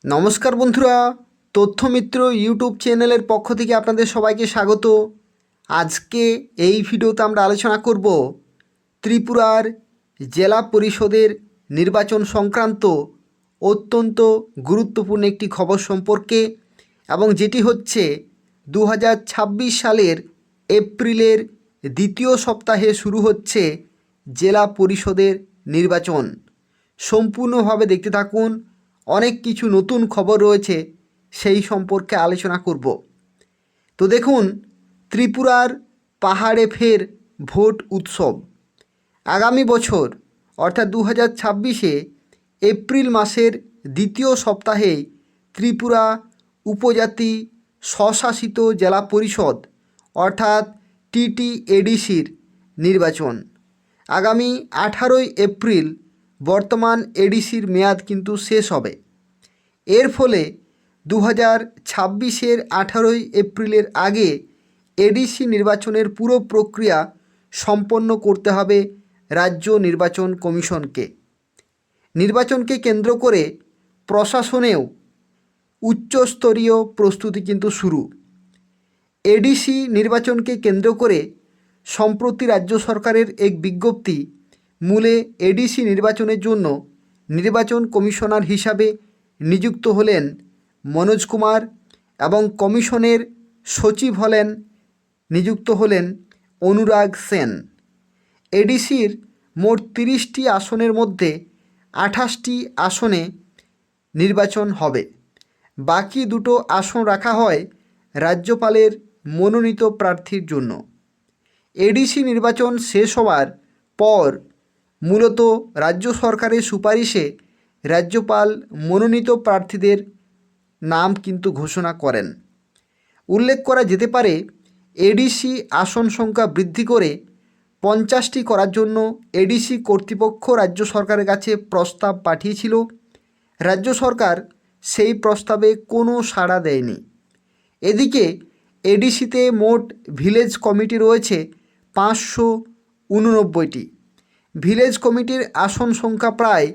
নমস্কার বন্ধুরা, তথ্যমিত্র ইউটিউব চ্যানেলের পক্ষ থেকে আপনাদের সবাইকে স্বাগত। আজকে এই ভিডিওতে আমরা আলোচনা করব ত্রিপুরার জেলা পরিষদের নির্বাচন সংক্রান্ত অত্যন্ত গুরুত্বপূর্ণ একটি খবর সম্পর্কে, এবং যেটি হচ্ছে 2026 সালের এপ্রিলের দ্বিতীয় সপ্তাহে শুরু হচ্ছে জেলা পরিষদের নির্বাচন। সম্পূর্ণভাবে দেখতে থাকুন, অনেক কিছু নতুন খবর রয়েছে সেই সম্পর্কে আলোচনা করব। তো দেখুন, ত্রিপুরার পাহাড়ে ফের ভোট উৎসব। আগামী বছর অর্থাৎ 2026-এ এপ্রিল মাসের দ্বিতীয় সপ্তাহে ত্রিপুরা উপজাতি স্বশাসিত জেলা পরিষদ অর্থাৎ TTADCর নির্বাচন। আগামী 18ই এপ্রিল বর্তমান এডিসির মেয়াদ কিন্তু শেষ হবে। এর ফলে 2026-এর 18ই এপ্রিলের আগে এডিসি নির্বাচনের পুরো প্রক্রিয়া সম্পন্ন করতে হবে রাজ্য নির্বাচন কমিশনকে। নির্বাচনকে কেন্দ্র করে প্রশাসনেও উচ্চস্তরীয় প্রস্তুতি কিন্তু শুরু। এডিসি নির্বাচনকে কেন্দ্র করে সম্প্রতি রাজ্য সরকারের এক বিজ্ঞপ্তি মূলে এডিসি নির্বাচনের জন্য নির্বাচন কমিশনার হিসাবে নিযুক্ত হলেন মনোজ কুমার, এবং কমিশনের সচিব নিযুক্ত হলেন অনুরাগ সেন। এডিসির মোট 30টি আসনের মধ্যে 28টি আসনে নির্বাচন হবে। বাকি দুটো আসন রাখা হয় রাজ্যপালের মনোনীত প্রার্থীর জন্য। এডিসি নির্বাচন শেষ হওয়ার পর মূলত রাজ্য সরকারের সুপারিশে রাজ্যপাল মনোনীত প্রার্থীদের নাম কিন্তু ঘোষণা করেন। উল্লেখ করা যেতে পারে, এডিসি আসন সংখ্যা বৃদ্ধি করে 50টি করার জন্য এডিসি কর্তৃপক্ষ রাজ্য সরকারের কাছে প্রস্তাব পাঠিয়েছিল। রাজ্য সরকার সেই প্রস্তাবে কোনো সাড়া দেয়নি। এদিকে এডিসিতে মোট ভিলেজ কমিটি রয়েছে 589টি। ভিলেজ কমিটির আসন সংখ্যা প্রায়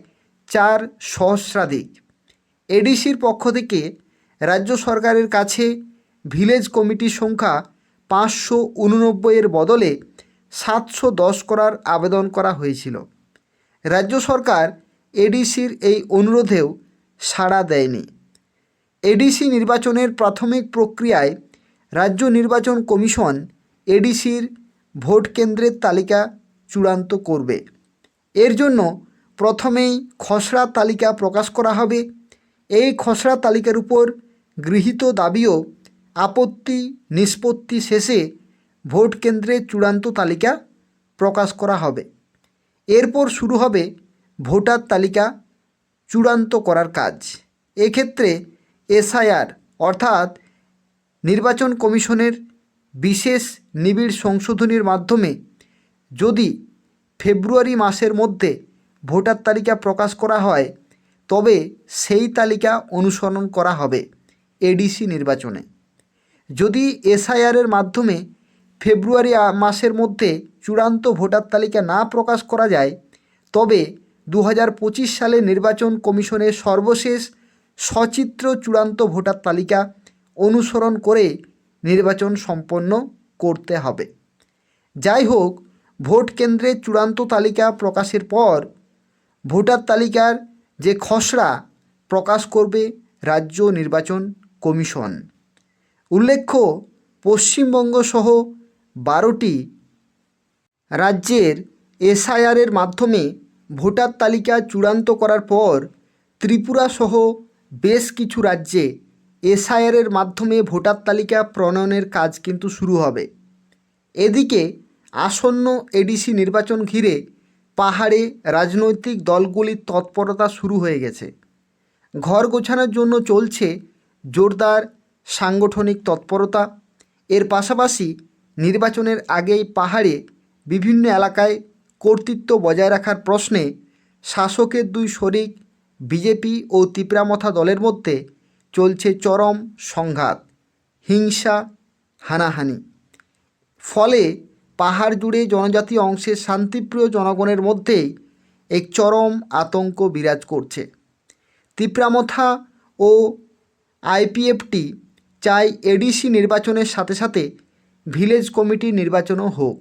4 সহস্রাধিক। এডিসির পক্ষ থেকে রাজ্য সরকারের কাছে ভিলেজ কমিটির সংখ্যা 589-এর বদলে 710 করার আবেদন করা হয়েছিল। রাজ্য সরকার এডিসির এই অনুরোধেও সাড়া দেয়নি। এডিসি নির্বাচনের প্রাথমিক প্রক্রিয়ায় রাজ্য নির্বাচন কমিশন এডিসির ভোট কেন্দ্রের তালিকা চূড়ান্ত করবে। এর জন্য প্রথমেই খসড়া তালিকা প্রকাশ করা হবে। এই খসড়া তালিকার উপর গৃহীত দাবি ও আপত্তি নিষ্পত্তি শেষে ভোট কেন্দ্রের চূড়ান্ত তালিকা প্রকাশ করা হবে। এরপর শুরু হবে ভোটার তালিকা চূড়ান্ত করার কাজ। এক্ষেত্রে SIR অর্থাৎ নির্বাচন কমিশনের বিশেষ নিবিড় সংশোধনীর মাধ্যমে যদি ফেব্রুয়ারি মাসের মধ্যে ভোটার তালিকা প্রকাশ করা হয়, তবে সেই তালিকা অনুসরণ করা হবে এডিসি নির্বাচনে। যদি SIRের মাধ্যমে ফেব্রুয়ারি মাসের মধ্যে চূড়ান্ত ভোটার তালিকা না প্রকাশ করা যায়, তবে 2025 সালে নির্বাচন কমিশনের সর্বশেষ সচিত্র চূড়ান্ত ভোটার তালিকা অনুসরণ করে নির্বাচন সম্পন্ন করতে হবে। যাই হোক, ভোট কেন্দ্রের চূড়ান্ত তালিকা প্রকাশের পর ভোটার তালিকার যে খসড়া প্রকাশ করবে রাজ্য নির্বাচন কমিশন। উল্লেখ্য, পশ্চিমবঙ্গ সহ 12টি রাজ্যের SIRের মাধ্যমে ভোটার তালিকা চূড়ান্ত করার পর ত্রিপুরা সহ বেশ কিছু রাজ্যে SIRের মাধ্যমে ভোটার তালিকা প্রণয়নের কাজ কিন্তু শুরু হবে। এদিকে আসন্ন এডিসি নির্বাচন ঘিরে পাহাড়ে রাজনৈতিক দলগুলির তৎপরতা শুরু হয়ে গেছে। ঘর গোছানোর জন্য চলছে জোরদার সাংগঠনিক তৎপরতা। এর পাশাপাশি নির্বাচনের আগেই পাহাড়ে বিভিন্ন এলাকায় কর্তৃত্ব বজায় রাখার প্রশ্নে শাসকের দুই শরিক বিজেপি ও তিপ্রামথা দলের মধ্যে চলছে চরম সংঘাত, হিংসা, হানাহানি। ফলে পাহাড় জুড়ে জনজাতি অংশের শান্তিপ্রিয় জনগণের মধ্যেই এক চরম আতঙ্ক বিরাজ করছে। তিপ্রামথা ও আইপিএফটি চায় এডিসি নির্বাচনের সাথে সাথে ভিলেজ কমিটির নির্বাচনও হোক।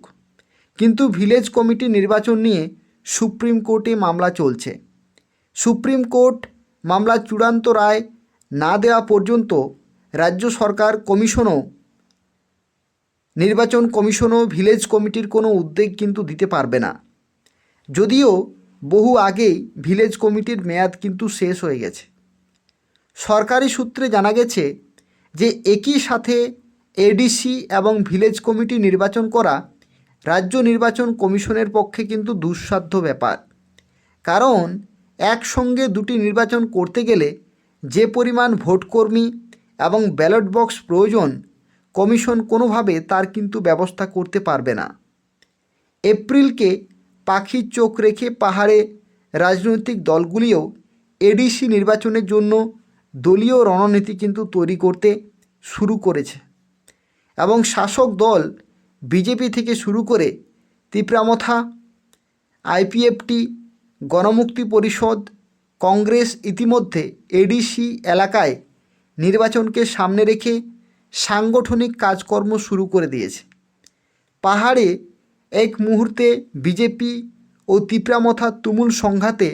কিন্তু ভিলেজ কমিটির নির্বাচন নিয়ে সুপ্রিম কোর্টে মামলা চলছে। সুপ্রিম কোর্ট মামলার চূড়ান্ত রায় না দেওয়া পর্যন্ত রাজ্য সরকার নির্বাচন কমিশনও ভিলেজ কমিটির কোনো উদ্যোগ কিন্তু দিতে পারবে না। যদিও বহু আগেই ভিলেজ কমিটির মেয়াদ কিন্তু শেষ হয়ে গেছে। সরকারি সূত্রে জানা গেছে যে একই সাথে এডিসি এবং ভিলেজ কমিটি নির্বাচন করা রাজ্য নির্বাচন কমিশনের পক্ষে কিন্তু দুঃসাধ্য ব্যাপার। কারণ একসঙ্গে দুটি নির্বাচন করতে গেলে যে পরিমাণ ভোটকর্মী এবং ব্যালট বক্স প্রয়োজন, কমিশন কোনোভাবে তার কিন্তু ব্যবস্থা করতে পারবে না। এপ্রিলকে পাখির চোখ রেখে পাহাড়ে রাজনৈতিক দলগুলিও এডিসি নির্বাচনের জন্য দলীয় রণনীতি কিন্তু তৈরি করতে শুরু করেছে এবং শাসক দল বিজেপি থেকে শুরু করে তিপ্রামথা, আইপিএফটি, গণমুক্তি পরিষদ, কংগ্রেস ইতিমধ্যে এডিসি এলাকায় নির্বাচনকে সামনে রেখে সাংগঠনিক কাজকর্ম শুরু করে দিয়েছে। পাহাড়ে এক মুহূর্তে বিজেপি ও তিপ্রামথার তুমুল সংঘাতে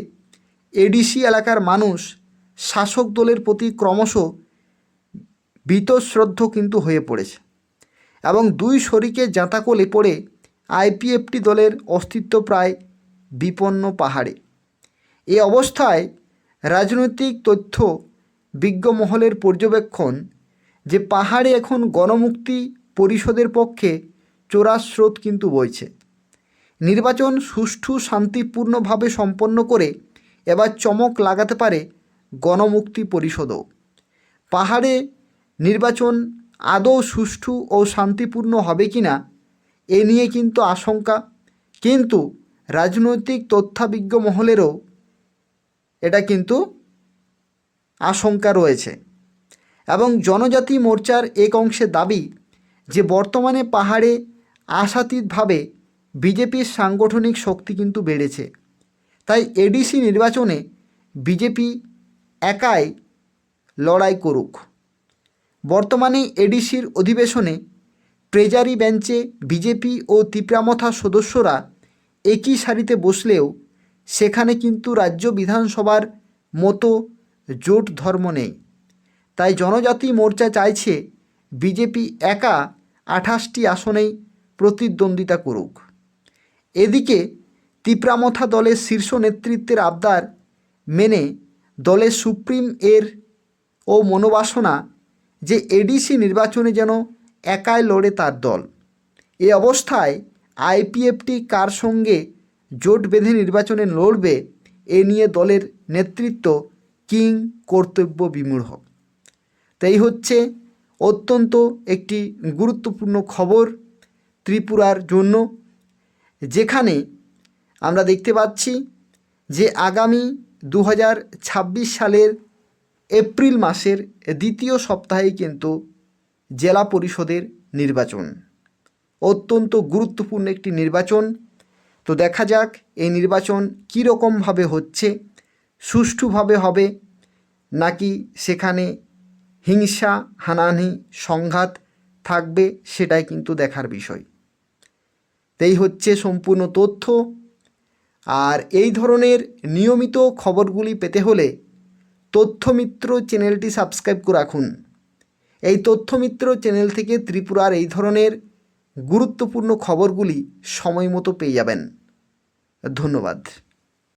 এডিসি এলাকার মানুষ শাসক দলের প্রতি ক্রমশ বীতশ্রদ্ধ কিন্তু হয়ে পড়েছে এবং দুই শরিকের জাঁতাকলে পড়ে আইপিএফটি দলের অস্তিত্ব প্রায় বিপন্ন পাহাড়ে। এ অবস্থায় রাজনৈতিক তথ্য বিজ্ঞ মহলের পর্যবেক্ষণ যে পাহাড়ে এখন গণমুক্তি পরিষদের পক্ষে চোরার স্রোত কিন্তু বইছে। নির্বাচন সুষ্ঠু শান্তিপূর্ণভাবে সম্পন্ন করে এবার চমক লাগাতে পারে গণমুক্তি পরিষদও। পাহাড়ে নির্বাচন আদৌ সুষ্ঠু ও শান্তিপূর্ণ হবে কি না এ নিয়ে কিন্তু আশঙ্কা, কিন্তু রাজনৈতিক তথ্যবিজ্ঞ মহলেরও এটা কিন্তু আশঙ্কা রয়েছে। এবং জনজাতি মোর্চার এক অংশে দাবি যে বর্তমানে পাহাড়ে আশাতীতভাবে বিজেপির সাংগঠনিক শক্তি কিন্তু বেড়েছে, তাই এডিসি নির্বাচনে বিজেপি একাই লড়াই করুক। বর্তমানে এডিসির অধিবেশনে ট্রেজারি বেঞ্চে বিজেপি ও তিপ্রামথা সদস্যরা একই সারিতে বসলেও সেখানে কিন্তু রাজ্য বিধানসভার মতো জোট ধর্ম নেই। তাই জনজাতি মোর্চা চাইছে বিজেপি একা 28টি আসনেই প্রতিদ্বন্দ্বিতা করুক। এদিকে তিপ্রামথা দলের শীর্ষ নেতৃত্বের আবদার মেনে দলের সুপ্রিম এর ও মনোবাসনা যে এডিসি নির্বাচনে যেন একাই লড়ে তার দল। এ অবস্থায় আইপিএফটি কার সঙ্গে জোট বেঁধে নির্বাচনে লড়বে এ নিয়ে দলের নেতৃত্ব কিং কর্তব্য বিমূঢ়। তাই হচ্ছে অত্যন্ত একটি গুরুত্বপূর্ণ খবর ত্রিপুরার জন্য, যেখানে আমরা দেখতে পাচ্ছি যে আগামী 2026 সালের এপ্রিল মাসের দ্বিতীয় সপ্তাহে কিন্তু জেলা পরিষদের নির্বাচন, অত্যন্ত গুরুত্বপূর্ণ একটি নির্বাচন। তো দেখা যাক এই নির্বাচন কী রকমভাবে হচ্ছে, সুষ্ঠুভাবে হবে নাকি সেখানে হিংসা, হানাহানি, সংঘাত থাকবে, সেটাই কিন্তু দেখার বিষয়। তাই হচ্ছে সম্পূর্ণ তথ্য। আর এই ধরনের নিয়মিত খবরগুলি পেতে হলে তথ্যমিত্র চ্যানেলটি সাবস্ক্রাইব করে রাখুন। এই তথ্যমিত্র চ্যানেল থেকে ত্রিপুরার এই ধরনের গুরুত্বপূর্ণ খবরগুলি সময় মতো পেয়ে যাবেন। ধন্যবাদ।